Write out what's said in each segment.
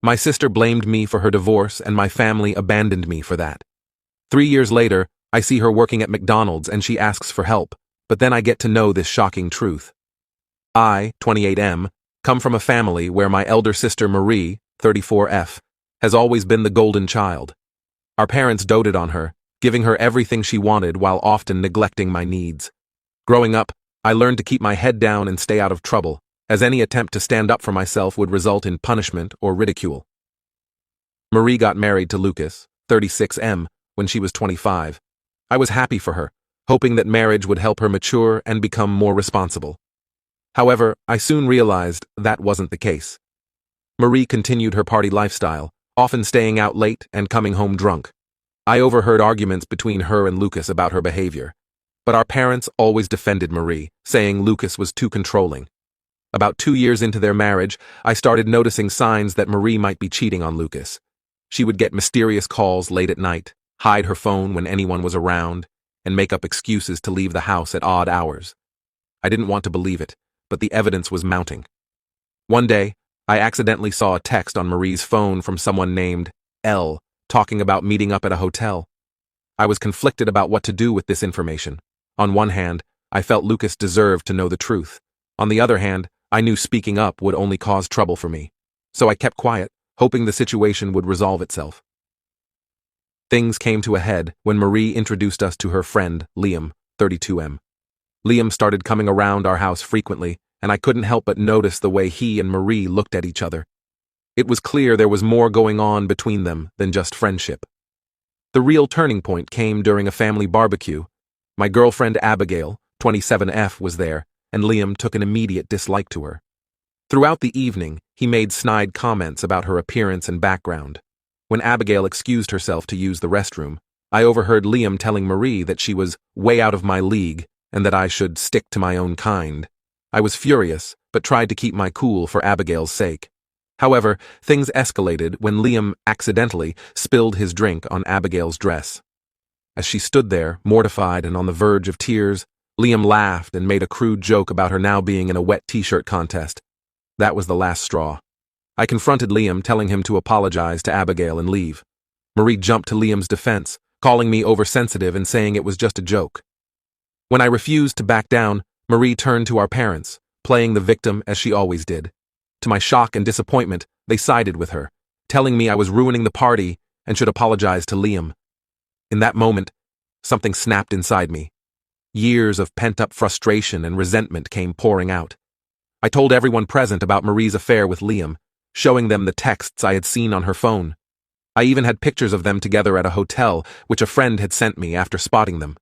My sister blamed me for her divorce and my family abandoned me for that. 3 years later, I see her working at McDonald's and she asks for help, but then I get to know this shocking truth. I, 28M, come from a family where my elder sister Marie, 34F, has always been the golden child. Our parents doted on her, giving her everything she wanted while often neglecting my needs. Growing up, I learned to keep my head down and stay out of trouble, as any attempt to stand up for myself would result in punishment or ridicule. Marie got married to Lucas, 36M, when she was 25. I was happy for her, hoping that marriage would help her mature and become more responsible. However, I soon realized that wasn't the case. Marie continued her party lifestyle, often staying out late and coming home drunk. I overheard arguments between her and Lucas about her behavior, but our parents always defended Marie, saying Lucas was too controlling. About 2 years into their marriage, I started noticing signs that Marie might be cheating on Lucas. She would get mysterious calls late at night, hide her phone when anyone was around, and make up excuses to leave the house at odd hours. I didn't want to believe it, but the evidence was mounting. One day, I accidentally saw a text on Marie's phone from someone named L, talking about meeting up at a hotel. I was conflicted about what to do with this information. On one hand, I felt Lucas deserved to know the truth. On the other hand, I knew speaking up would only cause trouble for me. So I kept quiet, hoping the situation would resolve itself. Things came to a head when Marie introduced us to her friend, Liam, 32M. Liam started coming around our house frequently, and I couldn't help but notice the way he and Marie looked at each other. It was clear there was more going on between them than just friendship. The real turning point came during a family barbecue. My girlfriend Abigail, 27F, was there, and Liam took an immediate dislike to her. Throughout the evening, he made snide comments about her appearance and background. When Abigail excused herself to use the restroom, I overheard Liam telling Marie that she was way out of my league and that I should stick to my own kind. I was furious, but tried to keep my cool for Abigail's sake. However, things escalated when Liam accidentally spilled his drink on Abigail's dress. As she stood there, mortified and on the verge of tears, Liam laughed and made a crude joke about her now being in a wet t-shirt contest. That was the last straw. I confronted Liam, telling him to apologize to Abigail and leave. Marie jumped to Liam's defense, calling me oversensitive and saying it was just a joke. When I refused to back down, Marie turned to our parents, playing the victim as she always did. To my shock and disappointment, they sided with her, telling me I was ruining the party and should apologize to Liam. In that moment, something snapped inside me. Years of pent-up frustration and resentment came pouring out. I told everyone present about Marie's affair with Liam, showing them the texts I had seen on her phone. I even had pictures of them together at a hotel, which a friend had sent me after spotting them.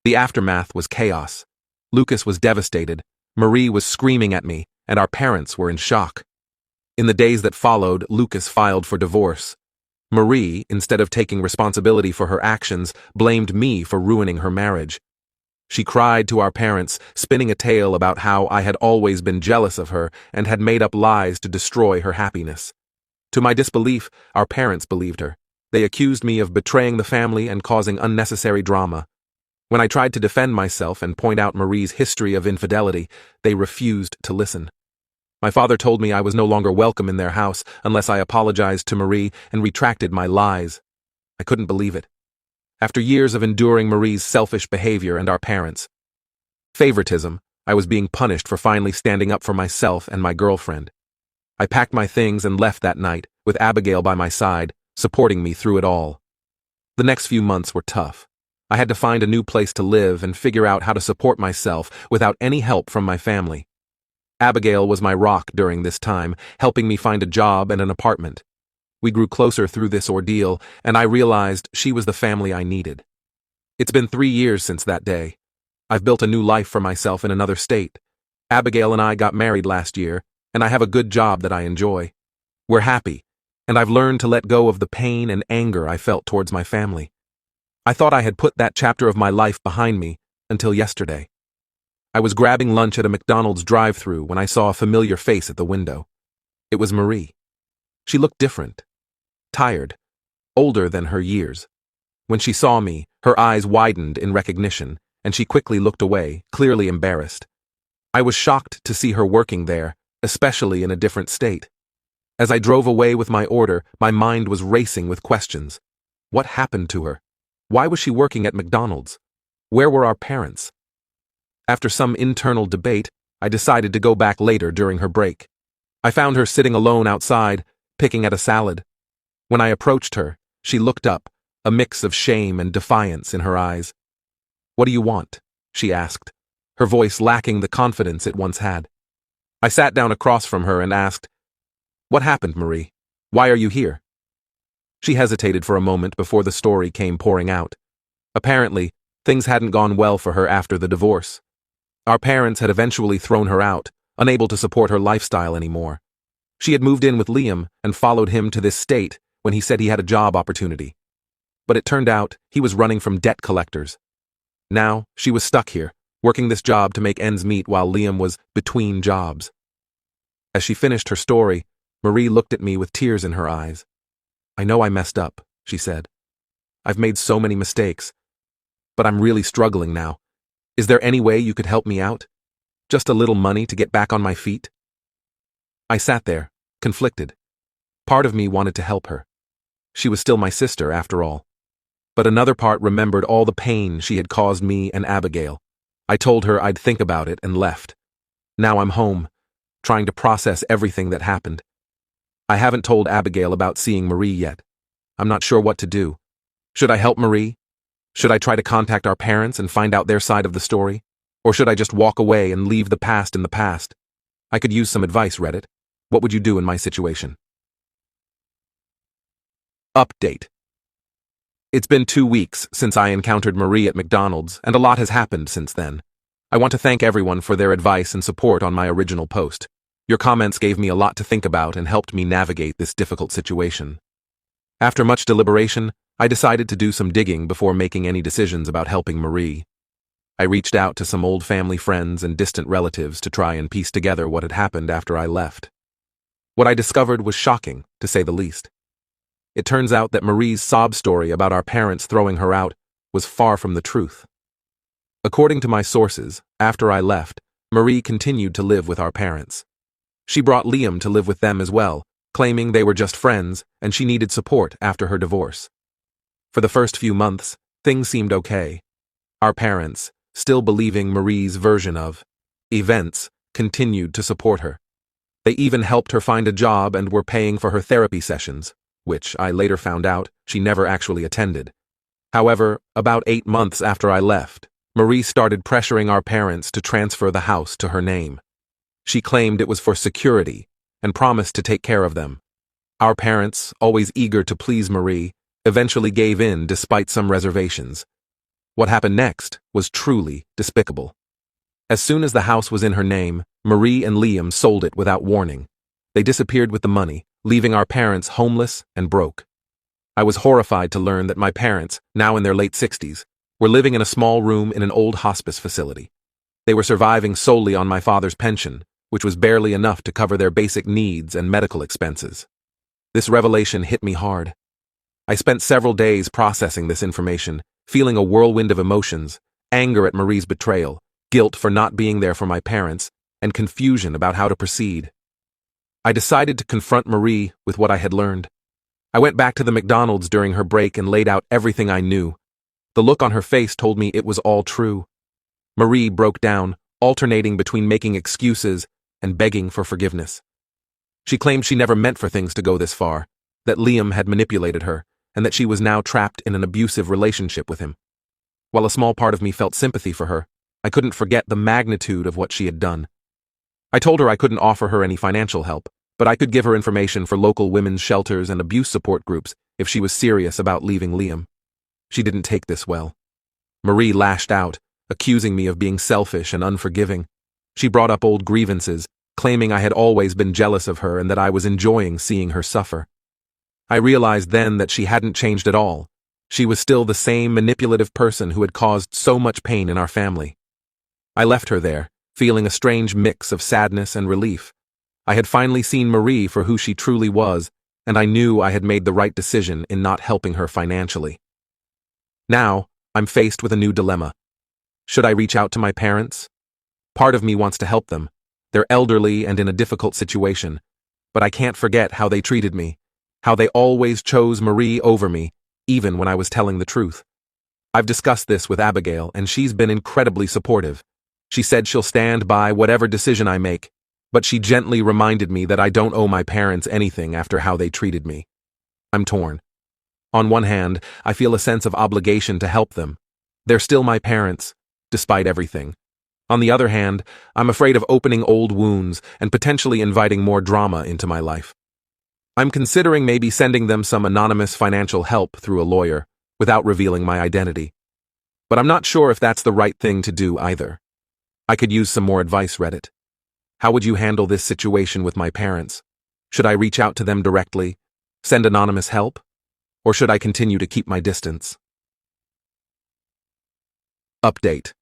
The aftermath was chaos. Lucas was devastated, Marie was screaming at me, and our parents were in shock. In the days that followed, Lucas filed for divorce. Marie, instead of taking responsibility for her actions, blamed me for ruining her marriage. She cried to our parents, spinning a tale about how I had always been jealous of her and had made up lies to destroy her happiness. To my disbelief, our parents believed her. They accused me of betraying the family and causing unnecessary drama. When I tried to defend myself and point out Marie's history of infidelity, they refused to listen. My father told me I was no longer welcome in their house unless I apologized to Marie and retracted my lies. I couldn't believe it. After years of enduring Marie's selfish behavior and our parents' favoritism, I was being punished for finally standing up for myself and my girlfriend. I packed my things and left that night, with Abigail by my side, supporting me through it all. The next few months were tough. I had to find a new place to live and figure out how to support myself without any help from my family. Abigail was my rock during this time, helping me find a job and an apartment. We grew closer through this ordeal, and I realized she was the family I needed. It's been 3 years since that day. I've built a new life for myself in another state. Abigail and I got married last year, and I have a good job that I enjoy. We're happy, and I've learned to let go of the pain and anger I felt towards my family. I thought I had put that chapter of my life behind me until yesterday. I was grabbing lunch at a McDonald's drive-thru when I saw a familiar face at the window. It was Marie. She looked different, tired, older than her years. When she saw me, her eyes widened in recognition, and she quickly looked away, clearly embarrassed. I was shocked to see her working there, especially in a different state. As I drove away with my order, my mind was racing with questions. What happened to her? Why was she working at McDonald's? Where were our parents? After some internal debate, I decided to go back later during her break. I found her sitting alone outside, picking at a salad. When I approached her, she looked up, a mix of shame and defiance in her eyes. "What do you want?" she asked, her voice lacking the confidence it once had. I sat down across from her and asked, "What happened, Marie? Why are you here?" She hesitated for a moment before the story came pouring out. Apparently, things hadn't gone well for her after the divorce. Our parents had eventually thrown her out, unable to support her lifestyle anymore. She had moved in with Liam and followed him to this state when he said he had a job opportunity. But it turned out he was running from debt collectors. Now, she was stuck here, working this job to make ends meet while Liam was between jobs. As she finished her story, Marie looked at me with tears in her eyes. "I know I messed up," she said. "I've made so many mistakes. But I'm really struggling now. Is there any way you could help me out? Just a little money to get back on my feet?" I sat there, conflicted. Part of me wanted to help her. She was still my sister, after all. But another part remembered all the pain she had caused me and Abigail. I told her I'd think about it and left. Now I'm home, trying to process everything that happened. I haven't told Abigail about seeing Marie yet. I'm not sure what to do. Should I help Marie? Should I try to contact our parents and find out their side of the story? Or should I just walk away and leave the past in the past? I could use some advice, Reddit. What would you do in my situation? Update. It's been 2 weeks since I encountered Marie at McDonald's, and a lot has happened since then. I want to thank everyone for their advice and support on my original post. Your comments gave me a lot to think about and helped me navigate this difficult situation. After much deliberation, I decided to do some digging before making any decisions about helping Marie. I reached out to some old family friends and distant relatives to try and piece together what had happened after I left. What I discovered was shocking, to say the least. It turns out that Marie's sob story about our parents throwing her out was far from the truth. According to my sources, after I left, Marie continued to live with our parents. She brought Liam to live with them as well, claiming they were just friends and she needed support after her divorce. For the first few months, things seemed okay. Our parents, still believing Marie's version of events, continued to support her. They even helped her find a job and were paying for her therapy sessions, which I later found out she never actually attended. However, about 8 months after I left, Marie started pressuring our parents to transfer the house to her name. She claimed it was for security and promised to take care of them. Our parents, always eager to please Marie, eventually gave in despite some reservations. What happened next was truly despicable. As soon as the house was in her name, Marie and Liam sold it without warning. They disappeared with the money, leaving our parents homeless and broke. I was horrified to learn that my parents, now in their late 60s, were living in a small room in an old hospice facility. They were surviving solely on my father's pension, which was barely enough to cover their basic needs and medical expenses. This revelation hit me hard. I spent several days processing this information, feeling a whirlwind of emotions, anger at Marie's betrayal, guilt for not being there for my parents, and confusion about how to proceed. I decided to confront Marie with what I had learned. I went back to the McDonald's during her break and laid out everything I knew. The look on her face told me it was all true. Marie broke down, alternating between making excuses and begging for forgiveness. She claimed she never meant for things to go this far, that Liam had manipulated her, and that she was now trapped in an abusive relationship with him. While a small part of me felt sympathy for her, I couldn't forget the magnitude of what she had done. I told her I couldn't offer her any financial help, but I could give her information for local women's shelters and abuse support groups if she was serious about leaving Liam. She didn't take this well. Marie lashed out, accusing me of being selfish and unforgiving. She brought up old grievances, claiming I had always been jealous of her and that I was enjoying seeing her suffer. I realized then that she hadn't changed at all. She was still the same manipulative person who had caused so much pain in our family. I left her there, feeling a strange mix of sadness and relief. I had finally seen Marie for who she truly was, and I knew I had made the right decision in not helping her financially. Now, I'm faced with a new dilemma. Should I reach out to my parents? Part of me wants to help them. They're elderly and in a difficult situation, but I can't forget how they treated me, how they always chose Marie over me, even when I was telling the truth. I've discussed this with Abigail, and she's been incredibly supportive. She said she'll stand by whatever decision I make, but she gently reminded me that I don't owe my parents anything after how they treated me. I'm torn. On one hand, I feel a sense of obligation to help them. They're still my parents, despite everything. On the other hand, I'm afraid of opening old wounds and potentially inviting more drama into my life. I'm considering maybe sending them some anonymous financial help through a lawyer, without revealing my identity. But I'm not sure if that's the right thing to do either. I could use some more advice, Reddit. How would you handle this situation with my parents? Should I reach out to them directly, send anonymous help, or should I continue to keep my distance? Update.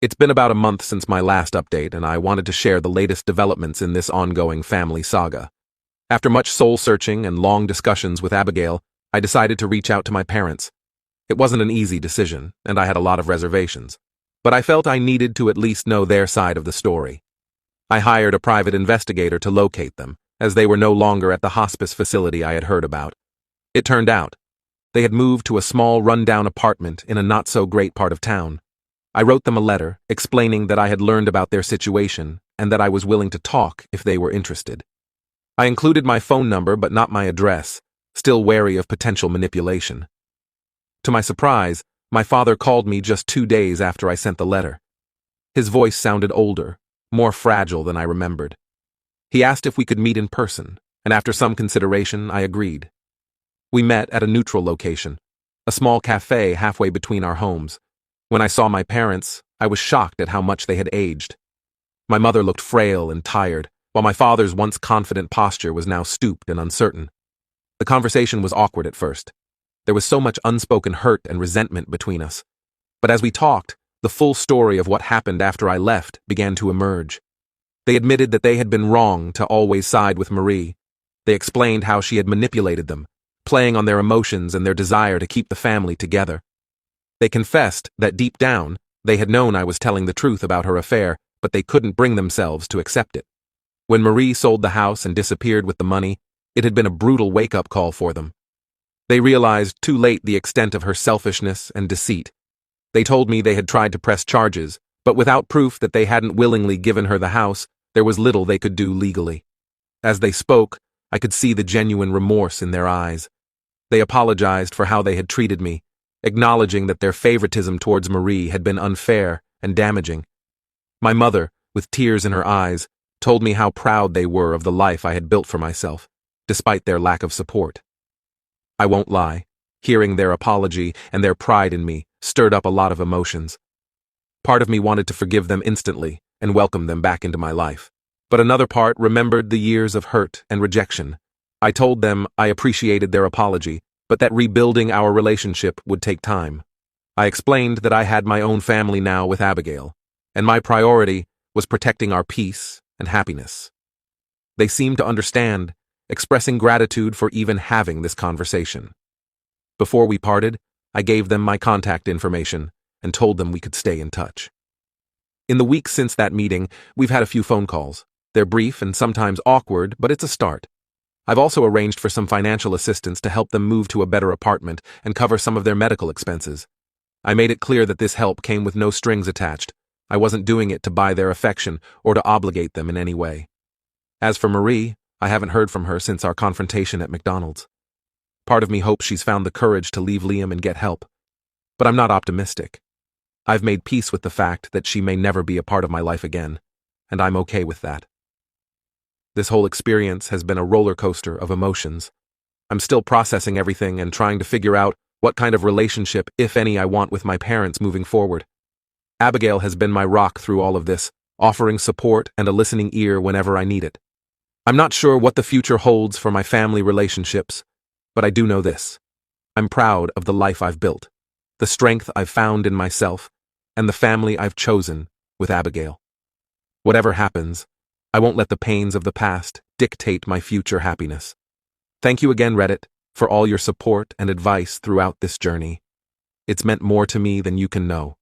It's been about a month since my last update, and I wanted to share the latest developments in this ongoing family saga. After much soul-searching and long discussions with Abigail, I decided to reach out to my parents. It wasn't an easy decision, and I had a lot of reservations, but I felt I needed to at least know their side of the story. I hired a private investigator to locate them, as they were no longer at the hospice facility I had heard about. It turned out, they had moved to a small rundown apartment in a not-so-great part of town. I wrote them a letter, explaining that I had learned about their situation and that I was willing to talk if they were interested. I included my phone number but not my address, still wary of potential manipulation. To my surprise, my father called me just 2 days after I sent the letter. His voice sounded older, more fragile than I remembered. He asked if we could meet in person, and after some consideration, I agreed. We met at a neutral location, a small cafe halfway between our homes. When I saw my parents, I was shocked at how much they had aged. My mother looked frail and tired, while my father's once confident posture was now stooped and uncertain. The conversation was awkward at first. There was so much unspoken hurt and resentment between us. But as we talked, the full story of what happened after I left began to emerge. They admitted that they had been wrong to always side with Marie. They explained how she had manipulated them, playing on their emotions and their desire to keep the family together. They confessed that deep down, they had known I was telling the truth about her affair, but they couldn't bring themselves to accept it. When Marie sold the house and disappeared with the money, it had been a brutal wake-up call for them. They realized too late the extent of her selfishness and deceit. They told me they had tried to press charges, but without proof that they hadn't willingly given her the house, there was little they could do legally. As they spoke, I could see the genuine remorse in their eyes. They apologized for how they had treated me, acknowledging that their favoritism towards Marie had been unfair and damaging. My mother, with tears in her eyes, told me how proud they were of the life I had built for myself, despite their lack of support. I won't lie, hearing their apology and their pride in me stirred up a lot of emotions. Part of me wanted to forgive them instantly and welcome them back into my life. But another part remembered the years of hurt and rejection. I told them I appreciated their apology, but that rebuilding our relationship would take time. I explained that I had my own family now with Abigail, and my priority was protecting our peace and happiness. They seemed to understand, expressing gratitude for even having this conversation. Before we parted, I gave them my contact information and told them we could stay in touch. In the weeks since that meeting, we've had a few phone calls. They're brief and sometimes awkward, but it's a start. I've also arranged for some financial assistance to help them move to a better apartment and cover some of their medical expenses. I made it clear that this help came with no strings attached. I wasn't doing it to buy their affection or to obligate them in any way. As for Marie, I haven't heard from her since our confrontation at McDonald's. Part of me hopes she's found the courage to leave Liam and get help. But I'm not optimistic. I've made peace with the fact that she may never be a part of my life again, and I'm okay with that. This whole experience has been a roller coaster of emotions. I'm still processing everything and trying to figure out what kind of relationship, if any, I want with my parents moving forward. Abigail has been my rock through all of this, offering support and a listening ear whenever I need it. I'm not sure what the future holds for my family relationships, but I do know this. I'm proud of the life I've built, the strength I've found in myself, and the family I've chosen with Abigail. Whatever happens, I won't let the pains of the past dictate my future happiness. Thank you again, Reddit, for all your support and advice throughout this journey. It's meant more to me than you can know.